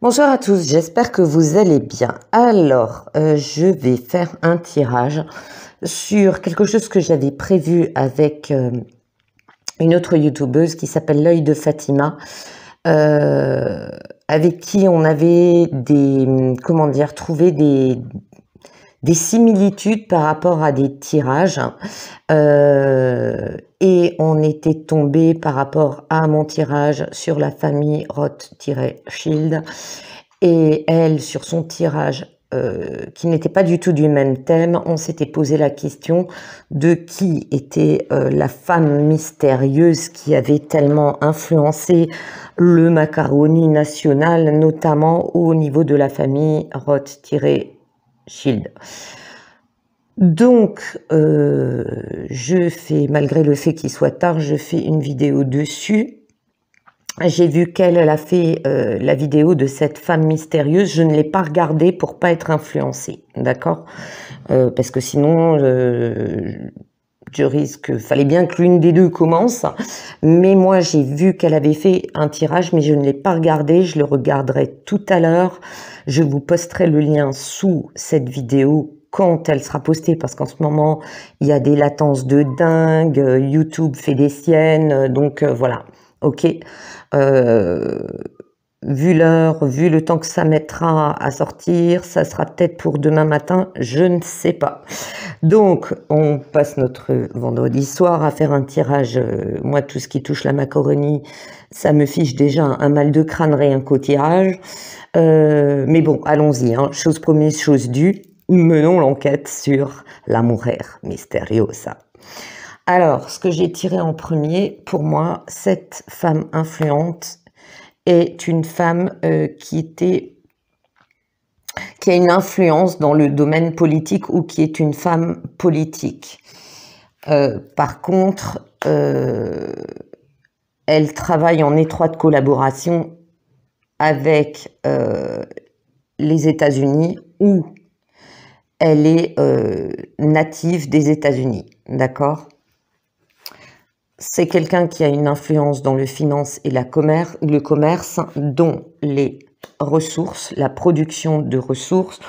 Bonjour à tous, j'espère que vous allez bien. Alors, je vais faire un tirage sur quelque chose que j'avais prévu avec une autre youtubeuse qui s'appelle L'œil de Fatima, avec qui on avait trouvé des similitudes par rapport à des tirages. Et on était tombé par rapport à mon tirage sur la famille Roth-Shield et elle sur son tirage qui n'était pas du tout du même thème. On s'était posé la question de qui était la femme mystérieuse qui avait tellement influencé le macaroni national, notamment au niveau de la famille Roth-Shield. Donc, malgré le fait qu'il soit tard, je fais une vidéo dessus. J'ai vu qu'elle a fait la vidéo de cette femme mystérieuse. Je ne l'ai pas regardée pour pas être influencée, d'accord? Parce que sinon, je risque... Fallait bien que l'une des deux commence. Mais moi, j'ai vu qu'elle avait fait un tirage, mais je ne l'ai pas regardé. Je le regarderai tout à l'heure. Je vous posterai le lien sous cette vidéo quand elle sera postée, parce qu'en ce moment, il y a des latences de dingue, YouTube fait des siennes, donc voilà, ok. Vu l'heure, vu le temps que ça mettra à sortir, ça sera peut-être pour demain matin, je ne sais pas. Donc, on passe notre vendredi soir à faire un tirage. Moi, tout ce qui touche la macaroni, ça me fiche déjà un mal de crâne rien qu'au tirage. Mais bon, allons-y, hein. Chose promise, chose due. Menons l'enquête sur la mujer misteriosa. Alors, ce que j'ai tiré en premier, pour moi, cette femme influente est une femme qui a une influence dans le domaine politique ou qui est une femme politique. Par contre, elle travaille en étroite collaboration avec les États-Unis, où elle est native des États-Unis, d'accord? C'est quelqu'un qui a une influence dans le finance et le commerce, dont les ressources, la production de ressources.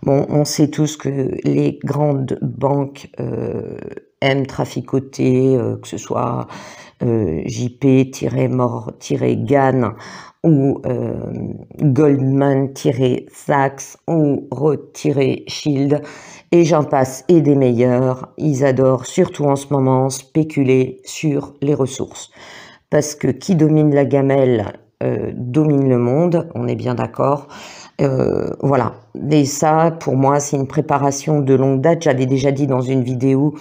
Bon, on sait tous que les grandes banques aiment traficoter, que ce soit JP-Morgan ou Goldman-Sachs ou Roth-Shield, et j'en passe, et des meilleurs. Ils adorent, surtout en ce moment, spéculer sur les ressources. Parce que qui domine la gamelle domine le monde, on est bien d'accord. Voilà. Et ça, pour moi, c'est une préparation de longue date. J'avais déjà dit dans une vidéo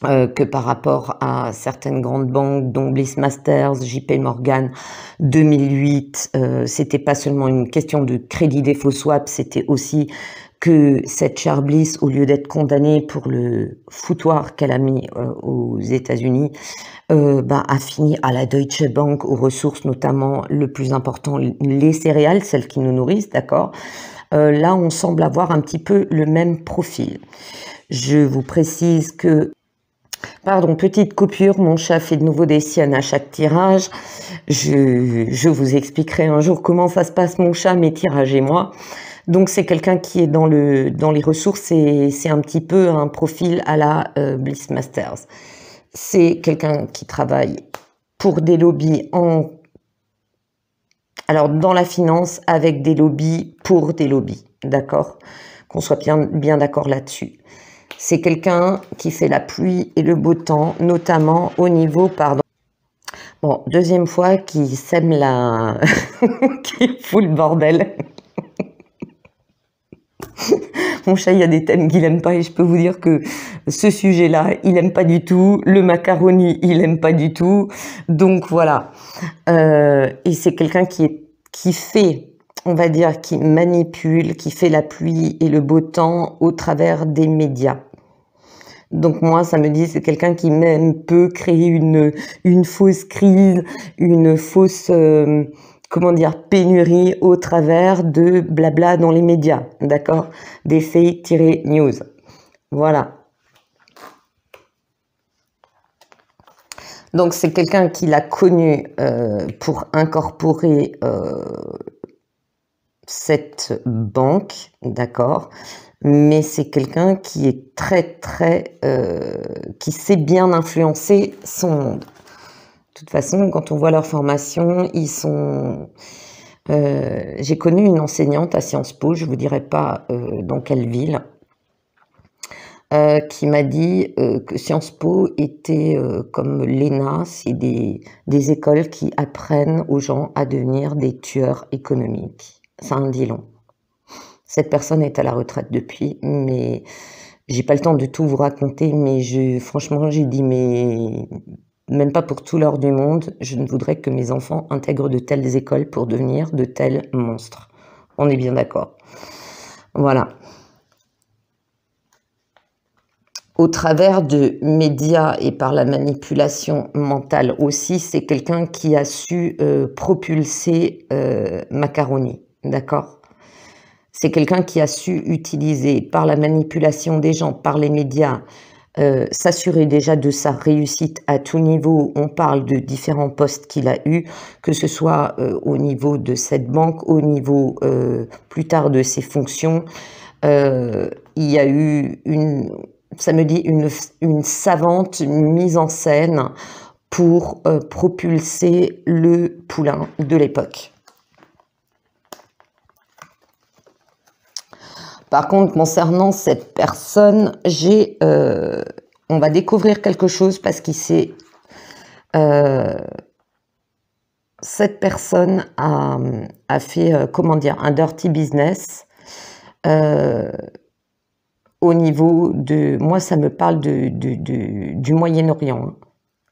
que par rapport à certaines grandes banques, dont Bliss Masters, JP Morgan, 2008, c'était pas seulement une question de crédit défaut swap, c'était aussi que cette Char Bliss, au lieu d'être condamnée pour le foutoir qu'elle a mis aux États-Unis, a fini à la Deutsche Bank, aux ressources notamment le plus important, les céréales, celles qui nous nourrissent, d'accord. Là, on semble avoir un petit peu le même profil. Je vous précise que... Pardon, petite coupure, mon chat fait de nouveau des siennes à chaque tirage. Je vous expliquerai un jour comment ça se passe, mon chat, mes tirages et moi. Donc c'est quelqu'un qui est dans les ressources, et c'est un petit peu un profil à la Bliss Masters. C'est quelqu'un qui travaille pour des lobbies alors dans la finance, avec des lobbies pour des lobbies, d'accord? Qu'on soit bien d'accord là-dessus. C'est quelqu'un qui fait la pluie et le beau temps, notamment au niveau, bon, deuxième fois qui sème qui fout le bordel. Mon chat, il y a des thèmes qu'il aime pas, et je peux vous dire que ce sujet-là, il aime pas du tout. Le macaroni, il aime pas du tout. Donc voilà. Et c'est quelqu'un qui fait, on va dire, qui manipule, qui fait la pluie et le beau temps au travers des médias. Donc moi, ça me dit, c'est quelqu'un qui même peut créer une fausse crise, une fausse... comment dire, pénurie au travers de blabla dans les médias, d'accord? Des fake-news. Voilà. Donc c'est quelqu'un qui l'a connu pour incorporer cette banque, d'accord, mais c'est quelqu'un qui est qui sait bien influencer son monde. De toute façon, quand on voit leur formation, ils sont... j'ai connu une enseignante à Sciences Po, je vous dirai pas dans quelle ville, qui m'a dit que Sciences Po était comme l'ENA, c'est des écoles qui apprennent aux gens à devenir des tueurs économiques. Ça en dit long. Cette personne est à la retraite depuis, mais j'ai pas le temps de tout vous raconter, mais franchement, j'ai dit, mais même pas pour tout l'or du monde, je ne voudrais que mes enfants intègrent de telles écoles pour devenir de tels monstres. On est bien d'accord. Voilà. Au travers de médias et par la manipulation mentale aussi, c'est quelqu'un qui a su propulser Macaroni, d'accord? C'est quelqu'un qui a su utiliser par la manipulation des gens, par les médias, s'assurer déjà de sa réussite à tout niveau. On parle de différents postes qu'il a eus, que ce soit au niveau de cette banque, au niveau plus tard de ses fonctions. Il y a eu ça me dit une savante mise en scène pour propulser le poulain de l'époque. Par contre, concernant cette personne, on va découvrir quelque chose parce qu'il s'est... cette personne a fait, comment dire, un dirty business au niveau de... Moi, ça me parle du Moyen-Orient. Hein.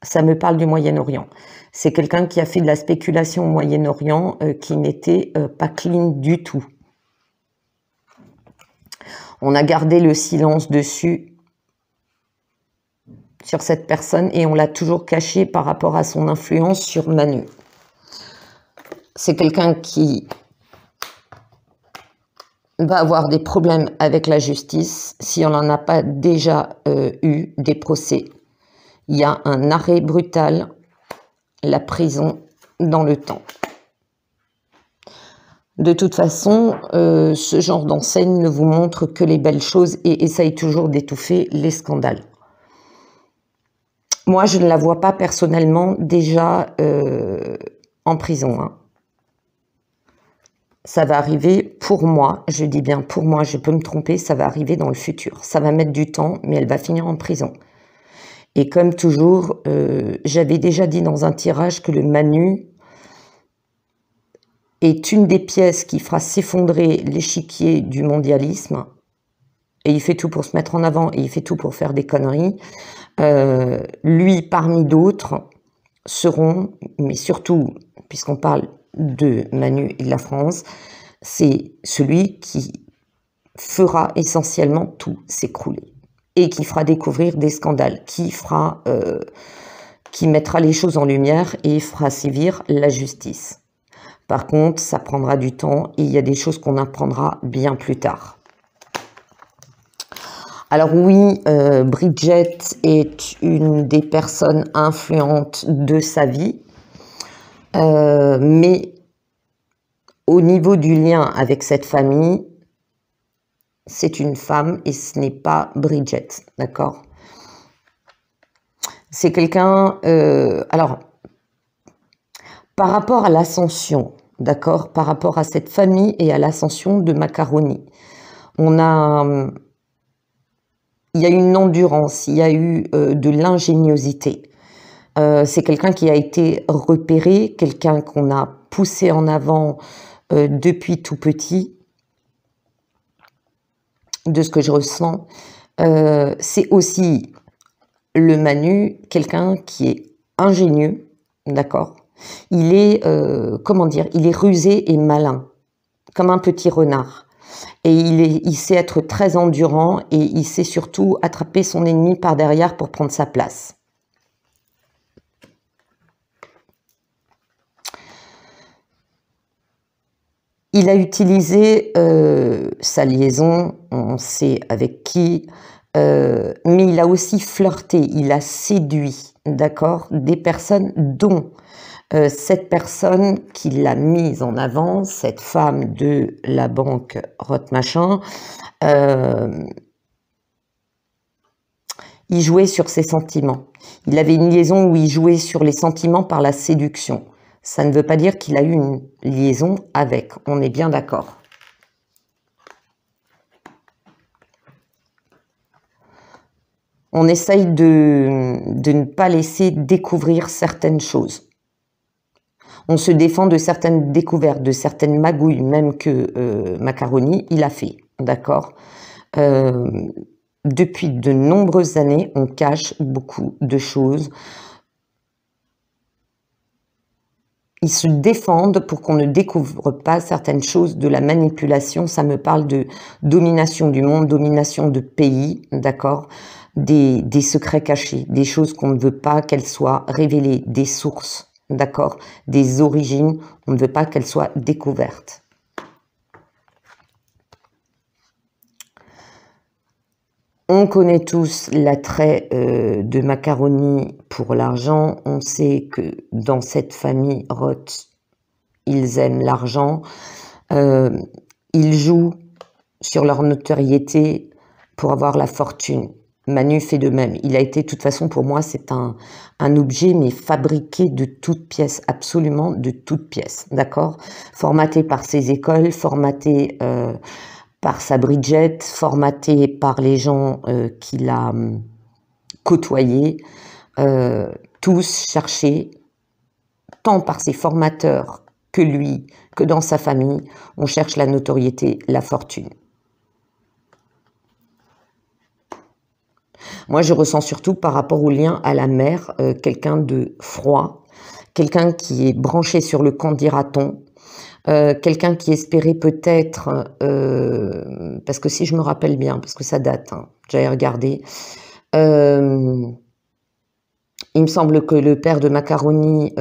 Ça me parle du Moyen-Orient. C'est quelqu'un qui a fait de la spéculation au Moyen-Orient qui n'était pas clean du tout. On a gardé le silence dessus, sur cette personne, et on l'a toujours caché par rapport à son influence sur Manu. C'est quelqu'un qui va avoir des problèmes avec la justice si on n'en a pas déjà eu des procès. Il y a un arrêt brutal, la prison dans le temps. De toute façon, ce genre d'enseigne ne vous montre que les belles choses et essaye toujours d'étouffer les scandales. Moi, je ne la vois pas personnellement déjà en prison. Hein. Ça va arriver pour moi, je dis bien pour moi, je peux me tromper, ça va arriver dans le futur. Ça va mettre du temps, mais elle va finir en prison. Et comme toujours, j'avais déjà dit dans un tirage que le Manu est une des pièces qui fera s'effondrer l'échiquier du mondialisme. Et il fait tout pour se mettre en avant et il fait tout pour faire des conneries. Lui, parmi d'autres, seront, mais surtout, puisqu'on parle de Manu et de la France, c'est celui qui fera essentiellement tout s'écrouler et qui fera découvrir des scandales, qui mettra les choses en lumière et fera sévir la justice. Par contre, ça prendra du temps et il y a des choses qu'on apprendra bien plus tard. Alors oui, Bridget est une des personnes influentes de sa vie, mais au niveau du lien avec cette famille, c'est une femme et ce n'est pas Bridget, d'accord? C'est quelqu'un... alors, par rapport à l'ascension, d'accord? Par rapport à cette famille et à l'ascension de Macaroni, il y a eu une endurance, il y a eu de l'ingéniosité. C'est quelqu'un qui a été repéré, quelqu'un qu'on a poussé en avant depuis tout petit, de ce que je ressens. C'est aussi le Manu, quelqu'un qui est ingénieux, d'accord? Il est, comment dire, il est rusé et malin, comme un petit renard. Et il sait être très endurant et il sait surtout attraper son ennemi par derrière pour prendre sa place. Il a utilisé sa liaison, on sait avec qui, mais il a aussi flirté, il a séduit, d'accord, des personnes dont Cette personne qui l'a mise en avant, cette femme de la banque Rothmachin, il jouait sur ses sentiments. Il avait une liaison où il jouait sur les sentiments par la séduction. Ça ne veut pas dire qu'il a eu une liaison avec, on est bien d'accord. On essaye de ne pas laisser découvrir certaines choses. On se défend de certaines découvertes, de certaines magouilles, même que Macaroni, il a fait, d'accord. Depuis de nombreuses années, on cache beaucoup de choses. Ils se défendent pour qu'on ne découvre pas certaines choses, de la manipulation. Ça me parle de domination du monde, domination de pays, d'accord, des secrets cachés, des choses qu'on ne veut pas qu'elles soient révélées, des sources, d'accord, des origines, on ne veut pas qu'elles soient découvertes. On connaît tous l'attrait de Macaroni pour l'argent. On sait que dans cette famille Roth, ils aiment l'argent. Ils jouent sur leur notoriété pour avoir la fortune. Manu fait de même. Il a été, de toute façon, pour moi, c'est un objet, mais fabriqué de toutes pièces, absolument de toutes pièces, d'accord? Formaté par ses écoles, formaté par sa Bridget, formaté par les gens qu'il a côtoyés, tous cherchés, tant par ses formateurs que lui, que dans sa famille, on cherche la notoriété, la fortune. Moi, je ressens surtout par rapport au lien à la mère, quelqu'un de froid, quelqu'un qui est branché sur le quand dira-t-on, quelqu'un qui espérait peut-être, parce que si je me rappelle bien, parce que ça date, hein, j'avais regardé, il me semble que le père de Macaroni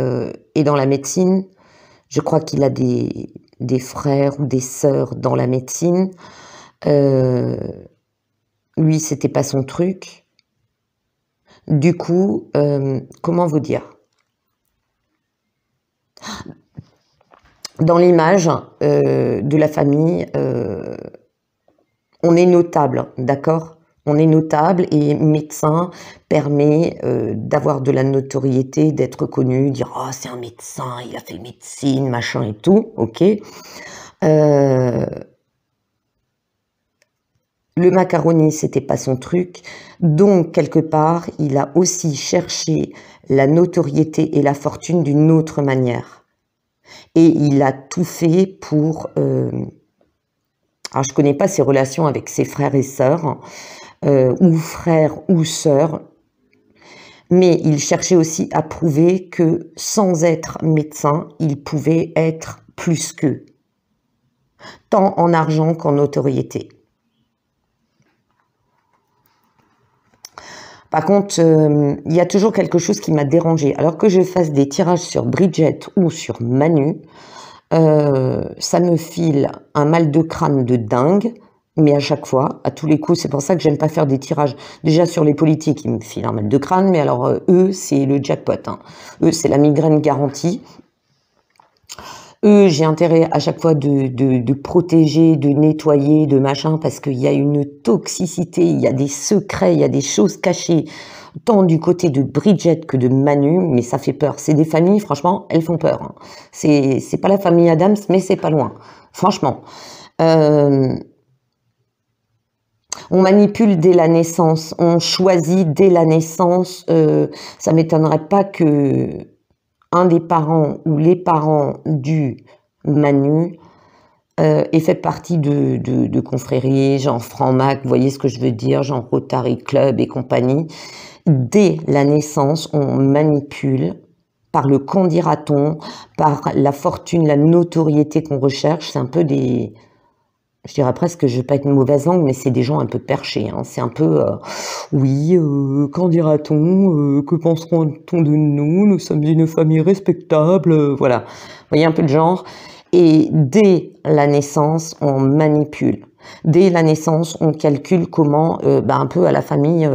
est dans la médecine. Je crois qu'il a des frères ou des sœurs dans la médecine. Lui, c'était pas son truc. Du coup, comment vous dire? Dans l'image de la famille, on est notable, d'accord? On est notable et médecin permet d'avoir de la notoriété, d'être connu, dire « Oh, c'est un médecin, il a fait médecine, machin et tout, ok ?» Le Macaroni, c'était pas son truc, donc quelque part, il a aussi cherché la notoriété et la fortune d'une autre manière. Et il a tout fait pour... alors, je connais pas ses relations avec ses frères et sœurs, ou frères ou sœurs, mais il cherchait aussi à prouver que sans être médecin, il pouvait être plus qu'eux, tant en argent qu'en notoriété. Par contre, il y a toujours quelque chose qui m'a dérangée. Alors que je fasse des tirages sur Bridget ou sur Manu, ça me file un mal de crâne de dingue, mais à chaque fois, à tous les coups, c'est pour ça que j'aime pas faire des tirages. Déjà sur les politiques, ils me filent un mal de crâne, mais alors eux, c'est le jackpot. Hein. Eux, c'est la migraine garantie. Eux, j'ai intérêt à chaque fois de protéger, de nettoyer, de machin, parce qu'il y a une toxicité, il y a des secrets, il y a des choses cachées, tant du côté de Bridget que de Manu, mais ça fait peur. C'est des familles, franchement, elles font peur. Hein. C'est pas la famille Adams, mais c'est pas loin. Franchement. On manipule dès la naissance, on choisit dès la naissance. Ça m'étonnerait pas que un des parents ou les parents du Manu ait fait partie de confréries, genre Franc-Mac, vous voyez ce que je veux dire, genre Rotary Club et compagnie. Dès la naissance, on manipule par le qu'en dira-t-on, par la fortune, la notoriété qu'on recherche. C'est un peu des... Je dirais presque, je ne vais pas être une mauvaise langue, mais c'est des gens un peu perchés. Hein. C'est un peu, oui, qu'en dira-t-on, que penseront-on de nous, nous sommes une famille respectable, voilà. Vous voyez un peu le genre. Et dès la naissance, on manipule. Dès la naissance, on calcule comment, un peu à la famille,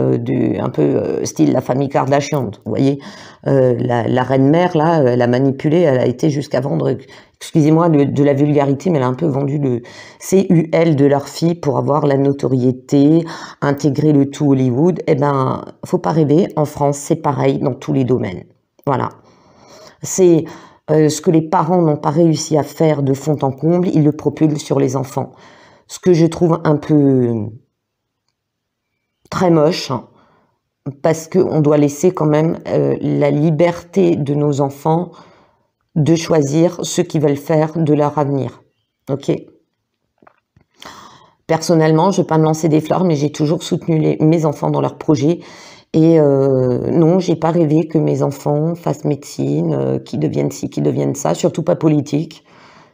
style la famille Kardashian, vous voyez. La reine-mère, là, elle a manipulé, elle a été jusqu'à vendre, excusez-moi de la vulgarité, mais elle a un peu vendu le CUL de leur fille pour avoir la notoriété, intégrer le tout Hollywood. Eh ben, faut pas rêver, en France, c'est pareil dans tous les domaines. Voilà. C'est ce que les parents n'ont pas réussi à faire de fond en comble, ils le propulsent sur les enfants. Ce que je trouve un peu très moche, hein, parce qu'on doit laisser quand même la liberté de nos enfants de choisir ce qu'ils veulent faire de leur avenir. Ok. Personnellement, je ne vais pas me lancer des fleurs, mais j'ai toujours soutenu mes enfants dans leurs projets. Et non, j'ai pas rêvé que mes enfants fassent médecine, qu'ils deviennent ci, qu'ils deviennent ça, surtout pas politique.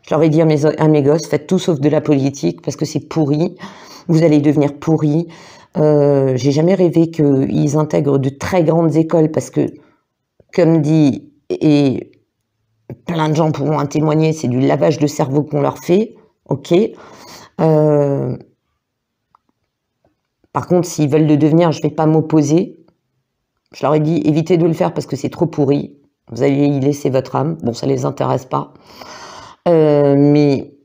Je leur ai dit à mes gosses, faites tout sauf de la politique, parce que c'est pourri, vous allez devenir pourris. J'ai jamais rêvé qu'ils intègrent de très grandes écoles, parce que, comme dit, et plein de gens pourront en témoigner, c'est du lavage de cerveau qu'on leur fait, ok. Par contre, s'ils veulent le devenir, je vais pas m'opposer. Je leur ai dit, évitez de le faire parce que c'est trop pourri. Vous allez y laisser votre âme. Bon, ça les intéresse pas. Mais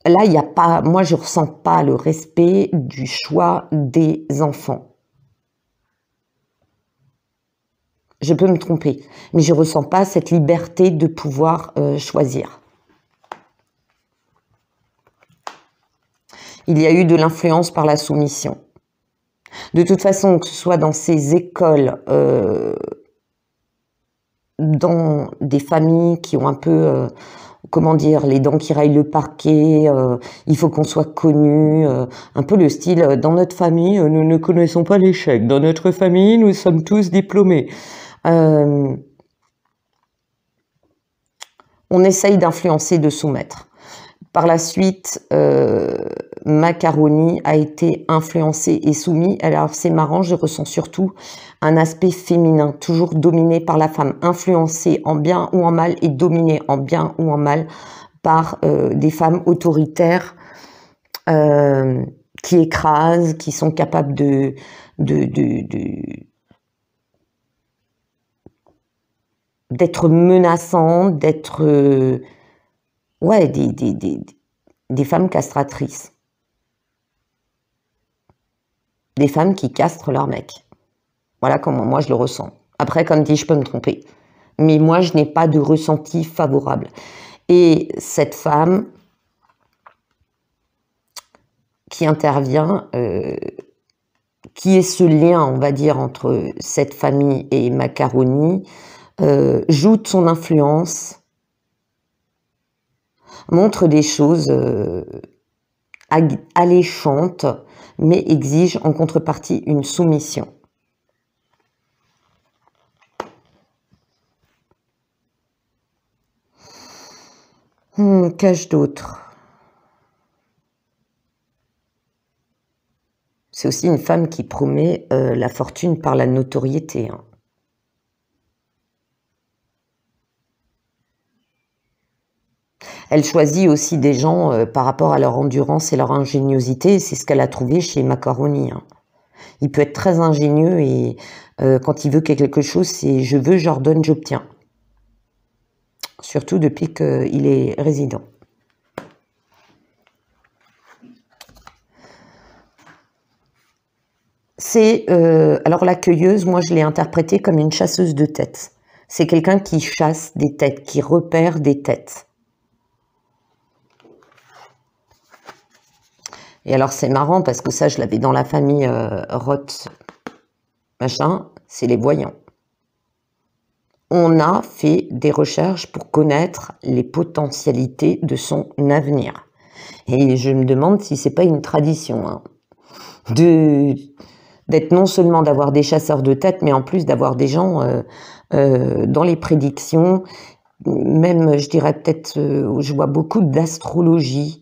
là, il n'y a pas, moi, je ressens pas le respect du choix des enfants. Je peux me tromper, mais je ressens pas cette liberté de pouvoir choisir. Il y a eu de l'influence par la soumission. De toute façon, que ce soit dans ces écoles, dans des familles qui ont un peu, comment dire, les dents qui raillent le parquet, il faut qu'on soit connu, un peu le style, dans notre famille, nous ne connaissons pas l'échec, dans notre famille, nous sommes tous diplômés. On essaye d'influencer, de soumettre. Par la suite, Macaroni a été influencé et soumis. Alors c'est marrant, je ressens surtout un aspect féminin, toujours dominé par la femme, influencé en bien ou en mal et dominé en bien ou en mal par des femmes autoritaires qui écrasent, qui sont capables d'être menaçantes, d'être ouais, des femmes castratrices. Des femmes qui castrent leur mec. Voilà comment moi je le ressens. Après, comme dit, je peux me tromper. Mais moi, je n'ai pas de ressenti favorable. Et cette femme qui intervient, qui est ce lien, on va dire, entre cette famille et Macaroni, joue de son influence, montre des choses alléchantes, mais exige en contrepartie une soumission. Qu'ai-je d'autre? C'est aussi une femme qui promet la fortune par la notoriété. Hein. Elle choisit aussi des gens par rapport à leur endurance et leur ingéniosité. C'est ce qu'elle a trouvé chez Macaroni. Hein. Il peut être très ingénieux et quand il veut quelque chose, c'est je veux, j'ordonne, j'obtiens. Surtout depuis qu'il est résident. C'est alors la cueilleuse, moi je l'ai interprétée comme une chasseuse de têtes. C'est quelqu'un qui chasse des têtes, qui repère des têtes. Et alors c'est marrant parce que ça je l'avais dans la famille Roth, machin, c'est les voyants. On a fait des recherches pour connaître les potentialités de son avenir. Et je me demande si c'est pas une tradition, hein, d'être non seulement d'avoir des chasseurs de têtes, mais en plus d'avoir des gens dans les prédictions, même je dirais peut-être, je vois beaucoup d'astrologie.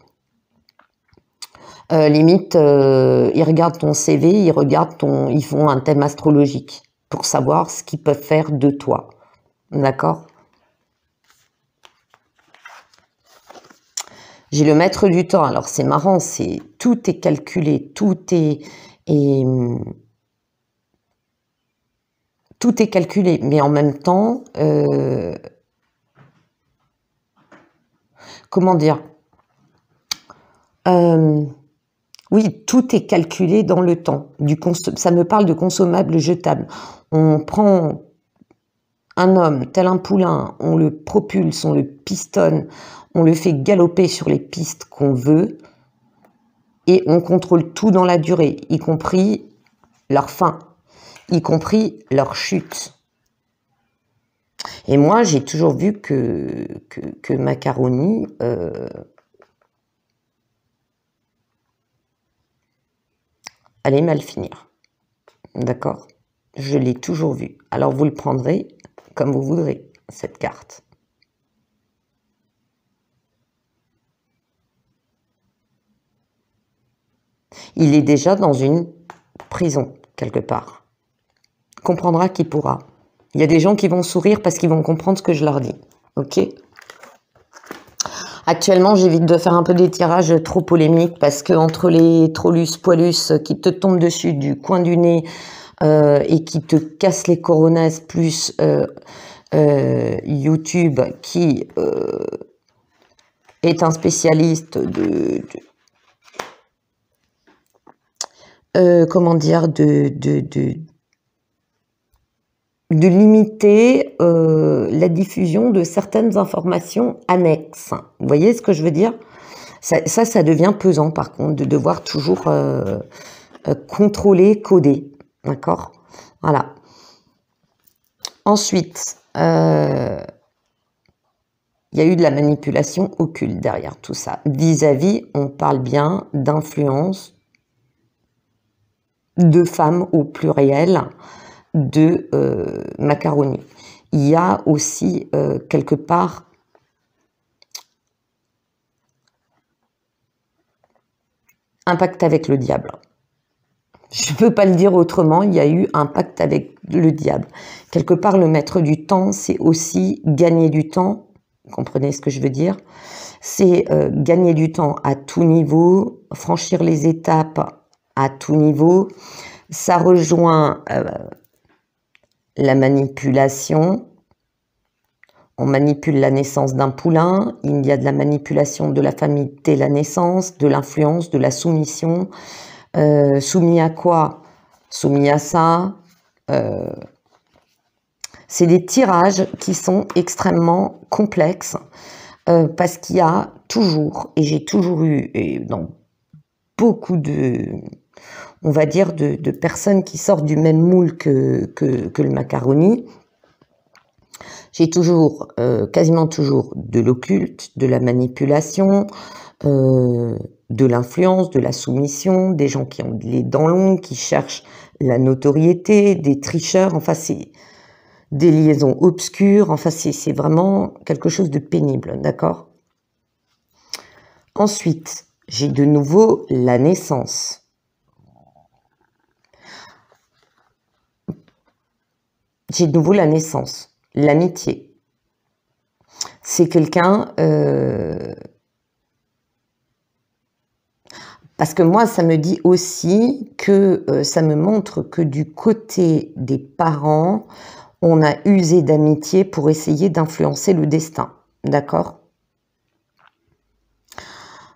Limite, ils regardent ton CV, ils font un thème astrologique pour savoir ce qu'ils peuvent faire de toi. D'accord? J'ai le maître du temps. Alors c'est marrant, tout est calculé, tout est calculé, mais en même temps, comment dire, oui, tout est calculé dans le temps. Ça me parle de consommables jetables. On prend un homme, tel un poulain, on le propulse, on le pistonne, on le fait galoper sur les pistes qu'on veut et on contrôle tout dans la durée, y compris leur fin, y compris leur chute. Et moi, j'ai toujours vu que Macaroni allait mal finir. D'accord? Je l'ai toujours vu. Alors vous le prendrez comme vous voudrez, cette carte. Il est déjà dans une prison, quelque part. Comprendra qui pourra. Il y a des gens qui vont sourire parce qu'ils vont comprendre ce que je leur dis. Ok? Actuellement, j'évite de faire un peu des tirages trop polémiques parce que entre les trollus poilus qui te tombent dessus du coin du nez et qui te cassent les coronas, plus YouTube qui est un spécialiste comment dire, de limiter la diffusion de certaines informations annexes. Vous voyez ce que je veux dire? Ça devient pesant par contre, de devoir toujours contrôler, coder. D'accord? Voilà. Ensuite, il y a eu de la manipulation occulte derrière tout ça. Vis-à-vis, on parle bien d'influence de femmes au pluriel de Macaroni. Il y a aussi quelque part un pacte avec le diable. Je ne peux pas le dire autrement, il y a eu un pacte avec le diable. Quelque part, le maître du temps, c'est aussi gagner du temps. Vous comprenez ce que je veux dire? C'est gagner du temps à tout niveau, franchir les étapes à tout niveau. Ça rejoint la manipulation. On manipule la naissance d'un poulain. Il y a de la manipulation de la famille dès la naissance, de l'influence, de la soumission. Soumis à quoi? Soumis à ça. C'est des tirages qui sont extrêmement complexes parce qu'il y a toujours, et j'ai toujours eu, et dans beaucoup de, on va dire, de personnes qui sortent du même moule que le Macaroni, j'ai toujours, quasiment toujours, de l'occulte, de la manipulation, de l'influence, de la soumission, des gens qui ont les dents longues, qui cherchent la notoriété, des tricheurs, enfin c'est des liaisons obscures, enfin c'est vraiment quelque chose de pénible, d'accord? Ensuite, j'ai de nouveau la naissance. J'ai de nouveau la naissance, l'amitié. C'est quelqu'un... parce que moi, ça me dit aussi que ça me montre que du côté des parents, on a usé d'amitié pour essayer d'influencer le destin. D'accord?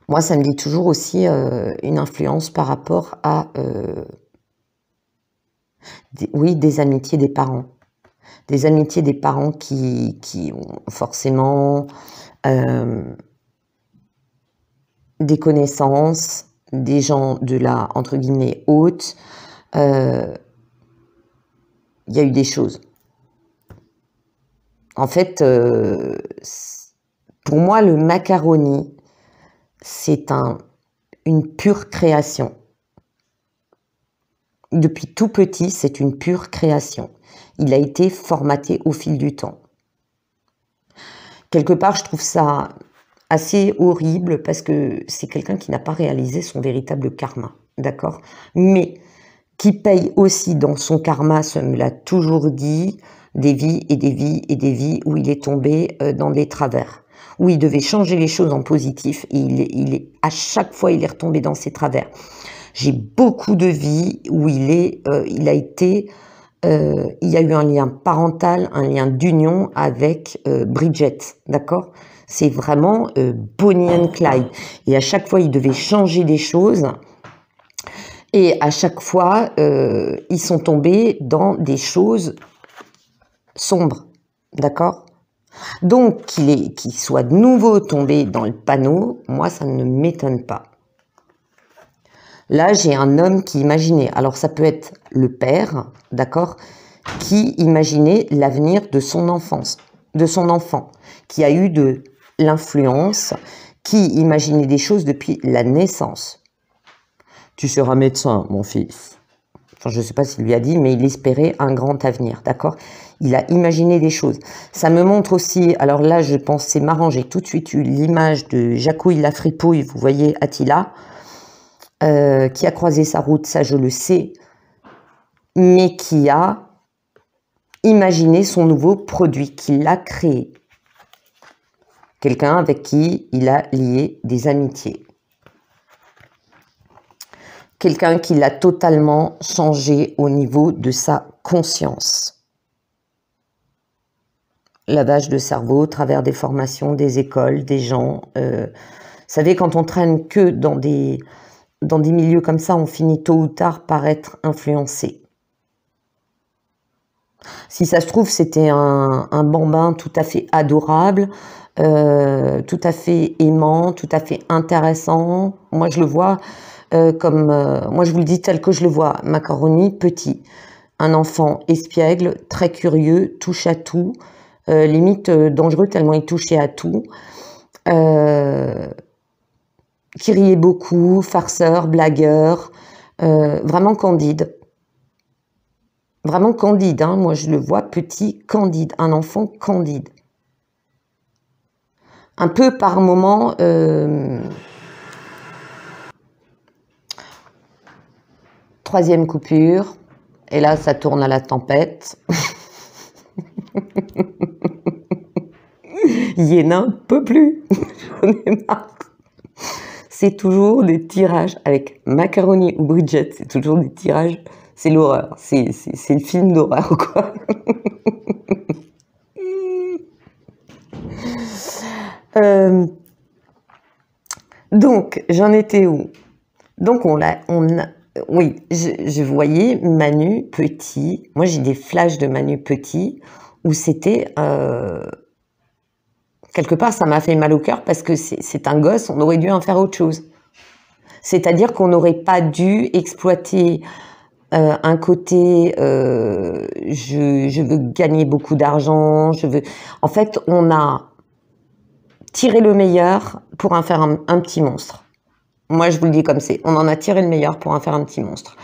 Moi, ça me dit toujours aussi une influence par rapport à... oui, des amitiés des parents. Des amitiés des parents qui ont forcément des connaissances, des gens de la, entre guillemets, haute. Il y a eu des choses. En fait, pour moi, le Macaroni, c'est une pure création. Depuis tout petit, c'est une pure création. Il a été formaté au fil du temps. Quelque part, je trouve ça assez horrible parce que c'est quelqu'un qui n'a pas réalisé son véritable karma, d'accord? Mais qui paye aussi dans son karma, ça me l'a toujours dit, des vies et des vies et des vies où il est tombé dans des travers. où il devait changer les choses en positif, et à chaque fois, il est retombé dans ses travers. J'ai beaucoup de vies où il a été, il y a eu un lien parental, un lien d'union avec Bridget, d'accord? C'est vraiment Bonnie and Clyde. Et à chaque fois, il devait changer des choses. Et à chaque fois, ils sont tombés dans des choses sombres, d'accord? Donc, qu'il soit de nouveau tombé dans le panneau, moi, ça ne m'étonne pas. Là, j'ai un homme qui imaginait, alors ça peut être le père, d'accord, qui imaginait l'avenir de son enfance, de son enfant, qui a eu de l'influence, qui imaginait des choses depuis la naissance. Tu seras médecin, mon fils. Enfin, je ne sais pas s'il lui a dit, mais il espérait un grand avenir, d'accord? Il a imaginé des choses. Ça me montre aussi, alors là, je pense, c'est marrant, j'ai tout de suite eu l'image de Jacouille la fripouille, vous voyez, Attila, qui a croisé sa route, ça je le sais, mais qui a imaginé son nouveau produit, qui l'a créé. Quelqu'un avec qui il a lié des amitiés. Quelqu'un qui l'a totalement changé au niveau de sa conscience. Lavage de cerveau au travers des formations, des écoles, des gens. Vous savez, quand on traîne que dans des milieux comme ça, on finit tôt ou tard par être influencé. Si ça se trouve, c'était un bambin tout à fait adorable, tout à fait aimant, tout à fait intéressant. Moi, je le vois moi, je vous le dis tel que je le vois. Macaroni, petit. Un enfant espiègle, très curieux, touche à tout, limite dangereux tellement il touchait à tout. Qui riait beaucoup, farceur, blagueur, vraiment candide. Vraiment candide, hein. Moi je le vois petit, candide, un enfant candide. Un peu par moment, troisième coupure, et là ça tourne à la tempête. Yéna peut plus, j'en ai marre. C'est toujours des tirages avec Macaroni ou Bridget, c'est toujours des tirages, c'est l'horreur, c'est le film d'horreur, quoi. Donc, j'en étais où? Donc, oui, je voyais Manu petit, moi j'ai des flashs de Manu petit, où c'était... quelque part, ça m'a fait mal au cœur parce que c'est un gosse, on aurait dû en faire autre chose. C'est-à-dire qu'on n'aurait pas dû exploiter un côté je veux gagner beaucoup d'argent, En fait, on a tiré le meilleur pour en faire un petit monstre. Moi, je vous le dis comme c'est. On en a tiré le meilleur pour en faire un petit monstre.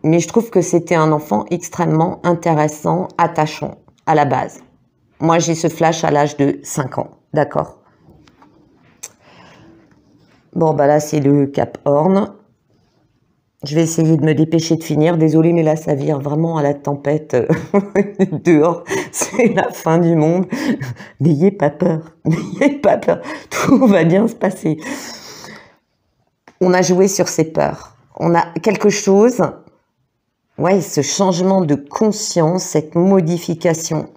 Mais je trouve que c'était un enfant extrêmement intéressant, attachant, à la base. Moi, j'ai ce flash à l'âge de 5 ans, d'accord? Bon, bah là, c'est le Cap Horn. Je vais essayer de me dépêcher de finir. Désolée, mais là, ça vire vraiment à la tempête dehors. C'est la fin du monde. N'ayez pas peur. N'ayez pas peur. Tout va bien se passer. On a joué sur ses peurs. On a quelque chose... Ouais, ce changement de conscience, cette modification.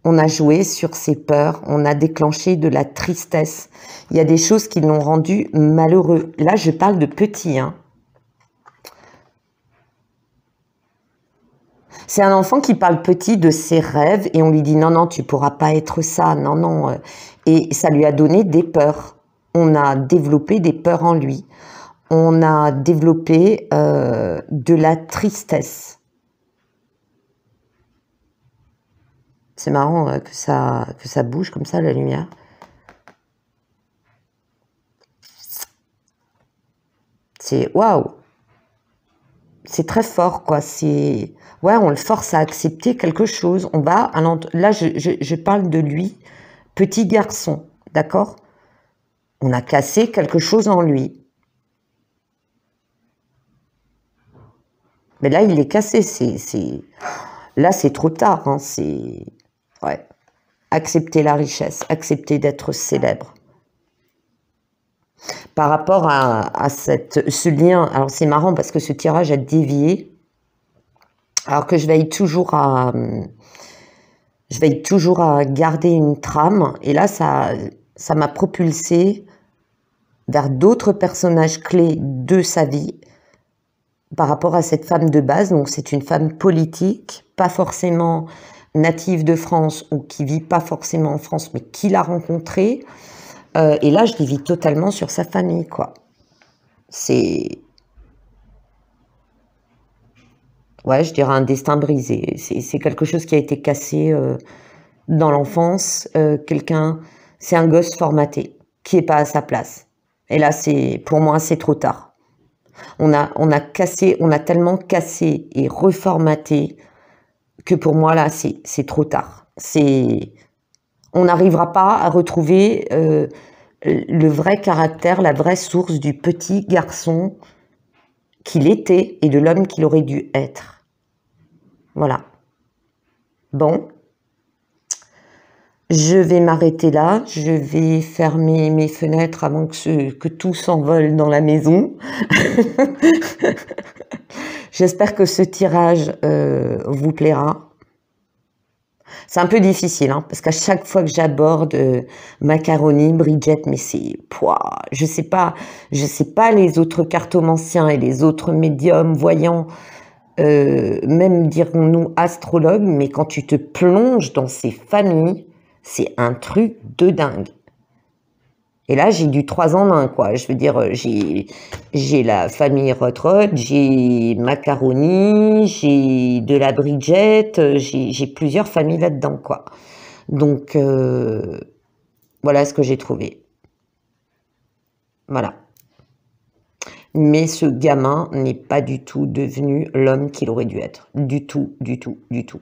On a joué sur ses peurs, on a déclenché de la tristesse. Il y a des choses qui l'ont rendu malheureux. Là, je parle de petit, hein. C'est un enfant qui parle petit de ses rêves et on lui dit non, non, tu pourras pas être ça, non, non. Et ça lui a donné des peurs. On a développé des peurs en lui. On a développé de la tristesse. C'est marrant que ça bouge comme ça, la lumière. C'est waouh! C'est très fort, quoi. C'est... Ouais, on le force à accepter quelque chose. On va à là, je parle de lui, petit garçon, d'accord? On a cassé quelque chose en lui. Mais là, il est cassé. Là, c'est trop tard, hein, c'est... Ouais. Accepter la richesse, accepter d'être célèbre. Par rapport à ce lien, alors c'est marrant parce que ce tirage a dévié, alors que je veille toujours à garder une trame, et là, ça m'a propulsé vers d'autres personnages clés de sa vie par rapport à cette femme de base. Donc c'est une femme politique, pas forcément native de France ou qui vit pas forcément en France, mais qui l'a rencontrée. Et là, je les vis totalement sur sa famille, quoi. C'est... Ouais, je dirais un destin brisé. C'est quelque chose qui a été cassé dans l'enfance. C'est un gosse formaté, qui est pas à sa place. Et là, pour moi, c'est trop tard. On a tellement cassé et reformaté que pour moi, là, c'est trop tard. On n'arrivera pas à retrouver le vrai caractère, la vraie source du petit garçon qu'il était et de l'homme qu'il aurait dû être. Voilà. Bon. Je vais m'arrêter là. Je vais fermer mes fenêtres avant que tout s'envole dans la maison. J'espère que ce tirage vous plaira. C'est un peu difficile, hein, parce qu'à chaque fois que j'aborde Macaroni, Bridget, mais je sais pas les autres cartomanciens et les autres médiums, voyants, même dirons-nous astrologues, mais quand tu te plonges dans ces familles, c'est un truc de dingue. Et là, j'ai du 3 en 1, quoi. Je veux dire, j'ai la famille Rothroyd, j'ai Macaroni, j'ai de la Bridget, j'ai plusieurs familles là-dedans, quoi. Donc, voilà ce que j'ai trouvé. Voilà. Mais ce gamin n'est pas du tout devenu l'homme qu'il aurait dû être. Du tout, du tout, du tout.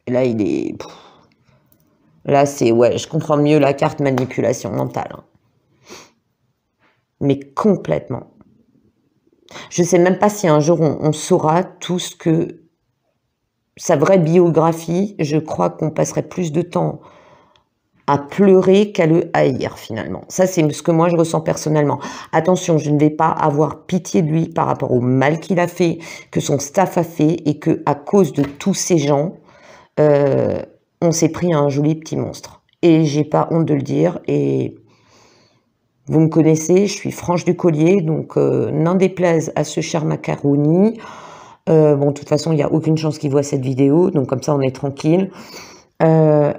Et là, il est... Là, c'est... Ouais, je comprends mieux la carte manipulation mentale, hein. Mais complètement. Je sais même pas si un jour on saura tout ce que... Sa vraie biographie, je crois qu'on passerait plus de temps à pleurer qu'à le haïr, finalement. Ça, c'est ce que moi, je ressens personnellement. Attention, je ne vais pas avoir pitié de lui par rapport au mal qu'il a fait, que son staff a fait, et que à cause de tous ces gens, on s'est pris un joli petit monstre. Et j'ai pas honte de le dire, et... Vous me connaissez, je suis franche du collier, donc n'en déplaise à ce cher Macaroni. Bon, de toute façon, il n'y a aucune chance qu'il voit cette vidéo, donc comme ça, on est tranquille. Mais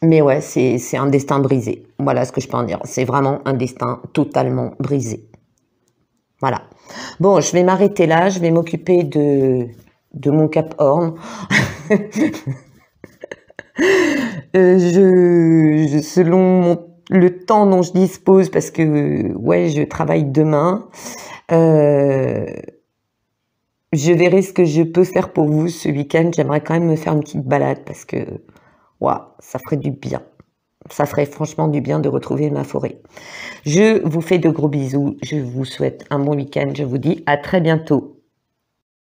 ouais, c'est un destin brisé. Voilà ce que je peux en dire. C'est vraiment un destin totalement brisé. Voilà. Bon, je vais m'arrêter là. Je vais m'occuper de mon Cap Horn. Selon le temps dont je dispose, parce que ouais, je travaille demain, je verrai ce que je peux faire pour vous ce week-end. J'aimerais quand même me faire une petite balade parce que ouais, ça ferait du bien. Ça ferait franchement du bien de retrouver ma forêt. Je vous fais de gros bisous. Je vous souhaite un bon week-end. Je vous dis à très bientôt.